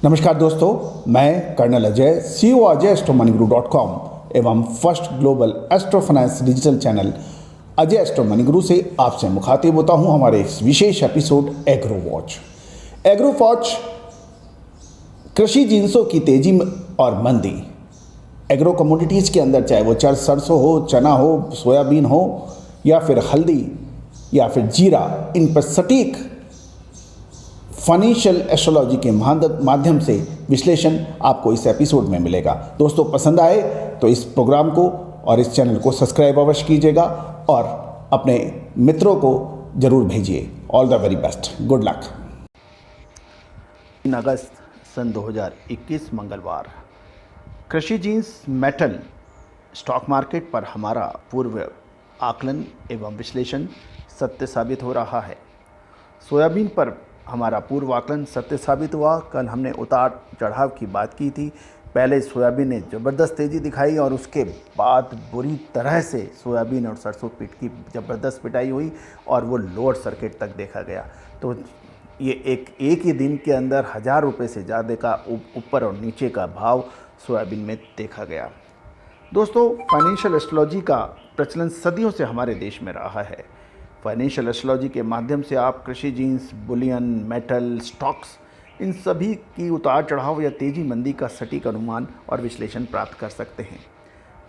नमस्कार दोस्तों, मैं कर्नल अजय, CEO अजय एवं first global astro finance digital channel Ajay astro money guru से आपसे मुखातिब होता हूं हमारे इस विशेष episode agro watch. Agro watch कृषि जिंसों की तेजी और मंदी, एग्रो कमोडिटीज़ के अंदर, चाहे वो सरसों हो, चना हो, सोयाबीन हो या फिर हल्दी या फिर जीरा, इन पर सटीक फाइनेंशियल एस्ट्रोलॉजी के माध्यम से विश्लेषण आपको इस एपिसोड में मिलेगा। दोस्तों, पसंद आए तो इस प्रोग्राम को और इस चैनल को सब्सक्राइब अवश्य कीजिएगा और अपने मित्रों को जरूर भेजिए। All the very best, good luck. 3 अगस्त सन 2021 मंगलवार, कृषि जींस मेटल स्टॉक मार्केट पर हमारा पूर्व आकलन एवं विश्लेषण सत्य साबित हो रहा है। सोयाबीन पर हमारा पूर्व आकलन सत्य साबित हुआ। कल हमने उतार चढ़ाव की बात की थी। पहले सोयाबीन ने ज़बरदस्त तेज़ी दिखाई और उसके बाद बुरी तरह से सोयाबीन और सरसों पीट की ज़बरदस्त पिटाई हुई और वो लोअर सर्किट तक देखा गया। तो ये एक ही दिन के अंदर 1000 रुपये से ज़्यादा का ऊपर और नीचे का भाव सोयाबीन में देखा गया। दोस्तों, फाइनेंशियल एस्ट्रोलॉजी का प्रचलन सदियों से हमारे देश में रहा है। फाइनेंशियल एस्ट्रोलॉजी के माध्यम से आप कृषि जींस, बुलियन, मेटल, स्टॉक्स, इन सभी की उतार चढ़ाव या तेज़ी मंदी का सटीक अनुमान और विश्लेषण प्राप्त कर सकते हैं।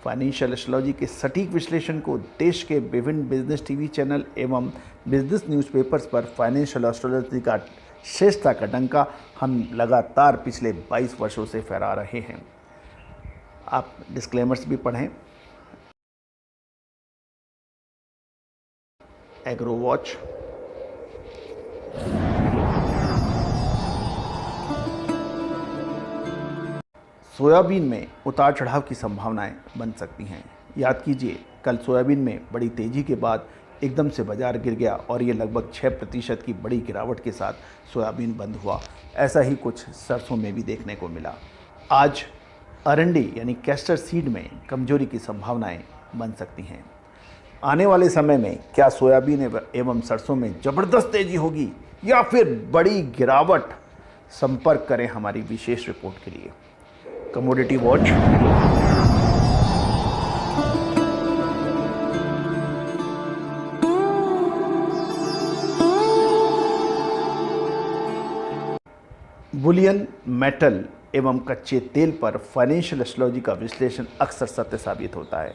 फाइनेंशियल एस्ट्रोलॉजी के सटीक विश्लेषण को देश के विभिन्न बिजनेस टीवी चैनल एवं बिजनेस न्यूज़पेपर्स पर फाइनेंशियल एस्ट्रोलॉजी का श्रेष्ठता का डंका हम लगातार पिछले 22 वर्षों से फहरा रहे हैं। आप डिस्क्लेमर्स भी पढ़ें। एग्रो वॉच सोयाबीन में उतार चढ़ाव की संभावनाएं बन सकती हैं। याद कीजिए, कल सोयाबीन में बड़ी तेज़ी के बाद एकदम से बाजार गिर गया और ये लगभग 6% की बड़ी गिरावट के साथ सोयाबीन बंद हुआ। ऐसा ही कुछ सरसों में भी देखने को मिला। आज अरंडी यानी कैस्टर सीड में कमजोरी की संभावनाएं बन सकती हैं। आने वाले समय में क्या सोयाबीन एवं सरसों में ज़बरदस्त तेज़ी होगी या फिर बड़ी गिरावट? संपर्क करें हमारी विशेष रिपोर्ट के लिए। Commodity watch. बुलियन, मेटल एवं कच्चे तेल पर फाइनेंशियल एस्ट्रोलॉजी का विश्लेषण अक्सर सत्य साबित होता है।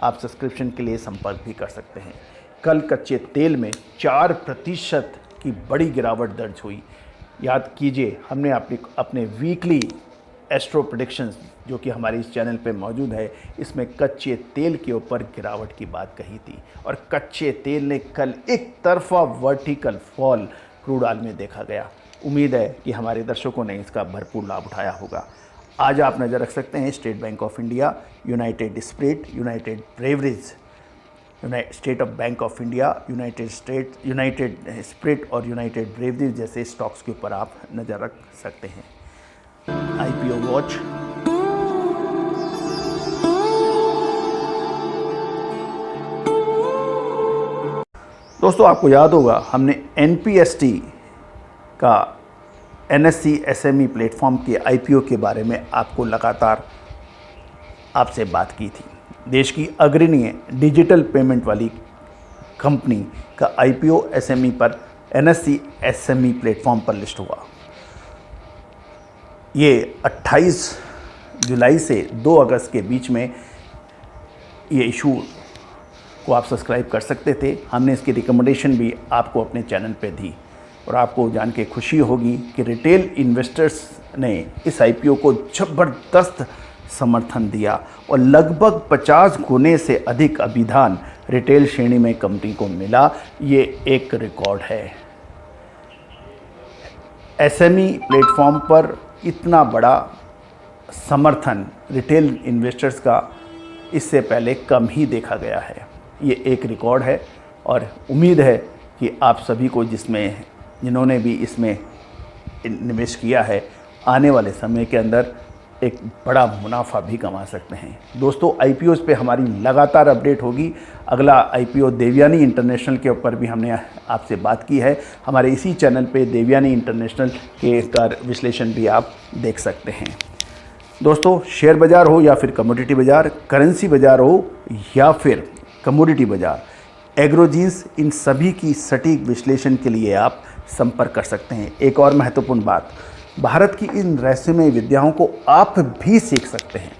आप सब्सक्रिप्शन के लिए संपर्क भी कर सकते हैं। कल कच्चे तेल में 4% की बड़ी गिरावट दर्ज हुई। याद कीजिए, हमने अपने वीकली एस्ट्रो प्रेडिक्शंस जो कि हमारे इस चैनल पे मौजूद है, इसमें कच्चे तेल के ऊपर गिरावट की बात कही थी और कच्चे तेल ने कल एक तरफा वर्टिकल फॉल क्रूड ऑयल में देखा गया। उम्मीद है कि हमारे दर्शकों ने इसका भरपूर लाभ उठाया होगा। आज आप नज़र रख सकते हैं state bank of India, United spirit, United breweries, state of bank of India, United spirit और यूनाइटेड ब्रेवरीज जैसे स्टॉक्स के ऊपर आप नज़र रख सकते हैं। IPO watch. दोस्तों, आपको याद होगा हमने NPST का NSE SME प्लेटफॉर्म के IPO के बारे में आपको लगातार आपसे बात की थी। देश की अग्रणी डिजिटल पेमेंट वाली कंपनी का IPO SME पर NSE SME प्लेटफॉर्म पर लिस्ट हुआ। ये 28 जुलाई से 2 अगस्त के बीच में ये इशू को आप सब्सक्राइब कर सकते थे। हमने इसकी रिकमेंडेशन भी आपको अपने चैनल पे दी और आपको जान के खुशी होगी कि रिटेल इन्वेस्टर्स ने इस IPO को ज़बरदस्त समर्थन दिया और लगभग 50 गुने से अधिक अभिधान रिटेल श्रेणी में कंपनी को मिला। ये एक रिकॉर्ड है। SME प्लेटफॉर्म पर इतना बड़ा समर्थन रिटेल इन्वेस्टर्स का इससे पहले कम ही देखा गया है। ये एक रिकॉर्ड है और उम्मीद है कि आप सभी को जिन्होंने भी इसमें निवेश किया है, आने वाले समय के अंदर एक बड़ा मुनाफा भी कमा सकते हैं। दोस्तों, आईपीओ पे हमारी लगातार अपडेट होगी। अगला आईपीओ देवयानी इंटरनेशनल के ऊपर भी हमने आपसे बात की है। हमारे इसी चैनल पे देवयानी इंटरनेशनल के का विश्लेषण भी आप देख सकते हैं। दोस्तों, शेयर बाज़ार हो या फिर कमोडिटी बाज़ार, करेंसी बाज़ार हो या फिर कमोडिटी बाज़ार, एग्रोजींस, इन सभी की सटीक विश्लेषण के लिए आप संपर्क कर सकते हैं। एक और महत्वपूर्ण बात, भारत की इन रहस्यमय विद्याओं को आप भी सीख सकते हैं,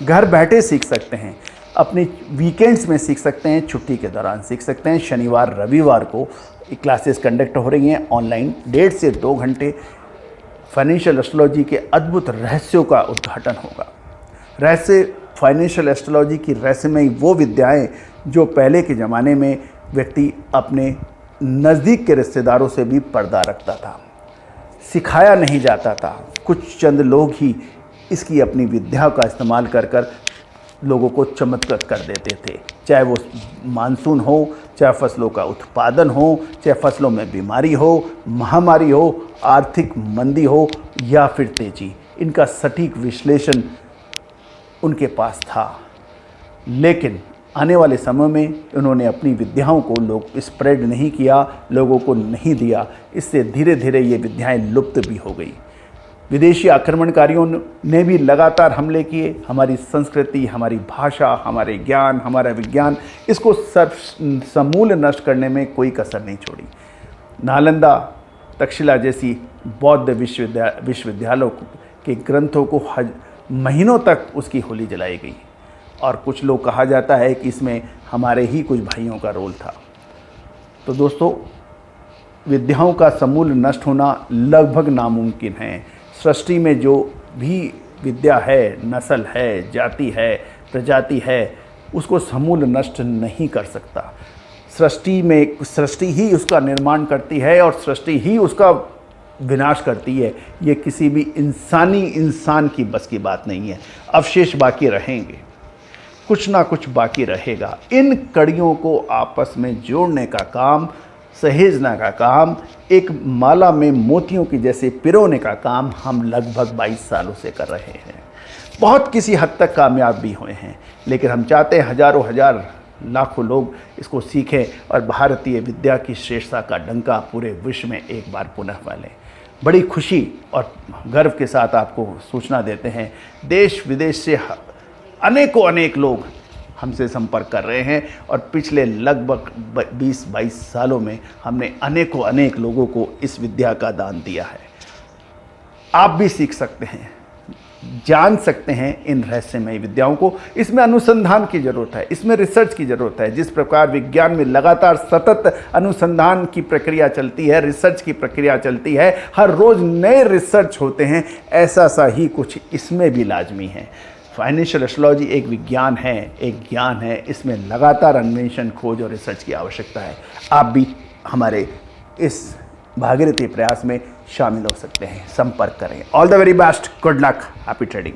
घर बैठे सीख सकते हैं, अपने वीकेंड्स में सीख सकते हैं, छुट्टी के दौरान सीख सकते हैं। शनिवार रविवार को क्लासेस कंडक्ट हो रही हैं ऑनलाइन, 1.5 से 2 घंटे फाइनेंशियल एस्ट्रोलॉजी के अद्भुत रहस्यों का उद्घाटन होगा। फाइनेंशियल एस्ट्रोलॉजी की रहस्यमय वो विद्याएं जो पहले के ज़माने में व्यक्ति अपने नज़दीक के रिश्तेदारों से भी पर्दा रखता था, सिखाया नहीं जाता था। कुछ चंद लोग ही इसकी अपनी विद्या का इस्तेमाल कर लोगों को चमत्कृत कर देते थे, चाहे वो मानसून हो, चाहे फसलों का उत्पादन हो, चाहे फसलों में बीमारी हो, महामारी हो, आर्थिक मंदी हो या फिर तेजी। इनका सटीक विश्लेषण उनके पास था, लेकिन आने वाले समय में उन्होंने अपनी विद्याओं को लोग स्प्रेड नहीं किया, लोगों को नहीं दिया। इससे धीरे धीरे ये विद्याएं लुप्त भी हो गई। विदेशी आक्रमणकारियों ने भी लगातार हमले किए, हमारी संस्कृति, हमारी भाषा, हमारे ज्ञान, हमारा विज्ञान, इसको समूल नष्ट करने में कोई कसर नहीं छोड़ी। नालंदा, तक्षशिला जैसी बौद्ध विश्वविद्यालयों के ग्रंथों को महीनों तक उसकी होली जलाई गई और कुछ लोग कहा जाता है कि इसमें हमारे ही कुछ भाइयों का रोल था। तो दोस्तों, विद्याओं का समूल नष्ट होना लगभग नामुमकिन है। सृष्टि में जो भी विद्या है, नस्ल है, जाति है, प्रजाति है, उसको समूल नष्ट नहीं कर सकता। सृष्टि ही उसका निर्माण करती है और सृष्टि ही उसका विनाश करती है। ये किसी भी इंसान की बस की बात नहीं है। अवशेष बाकी रहेंगे, कुछ ना कुछ बाकी रहेगा। इन कड़ियों को आपस में जोड़ने का काम, सहेजना का काम, एक माला में मोतियों की जैसे पिरोने का काम हम लगभग 22 सालों से कर रहे हैं। बहुत किसी हद तक कामयाब भी हुए हैं, लेकिन हम चाहते हैं हजारों हजार लाखों लोग इसको सीखें और भारतीय विद्या की श्रेष्ठता का डंका पूरे विश्व में एक बार पुनः फैले। बड़ी खुशी और गर्व के साथ आपको सूचना देते हैं, देश विदेश से अनेक लोग हमसे संपर्क कर रहे हैं और पिछले लगभग 20-22 सालों में हमने अनेक लोगों को इस विद्या का दान दिया है। आप भी सीख सकते हैं, जान सकते हैं इन रहस्यमय विद्याओं को। इसमें अनुसंधान की ज़रूरत है, इसमें रिसर्च की ज़रूरत है। जिस प्रकार विज्ञान में लगातार सतत अनुसंधान की प्रक्रिया चलती है, रिसर्च की प्रक्रिया चलती है, हर रोज़ नए रिसर्च होते हैं, ऐसा सा ही कुछ इसमें भी लाजमी है। फाइनेंशियल एस्ट्रोलॉजी एक विज्ञान है, एक ज्ञान है, इसमें लगातार अन्वेषण, खोज और रिसर्च की आवश्यकता है। आप भी हमारे इस भागीरथी प्रयास में शामिल हो सकते हैं। संपर्क करें। All the very best, good luck, happy trading.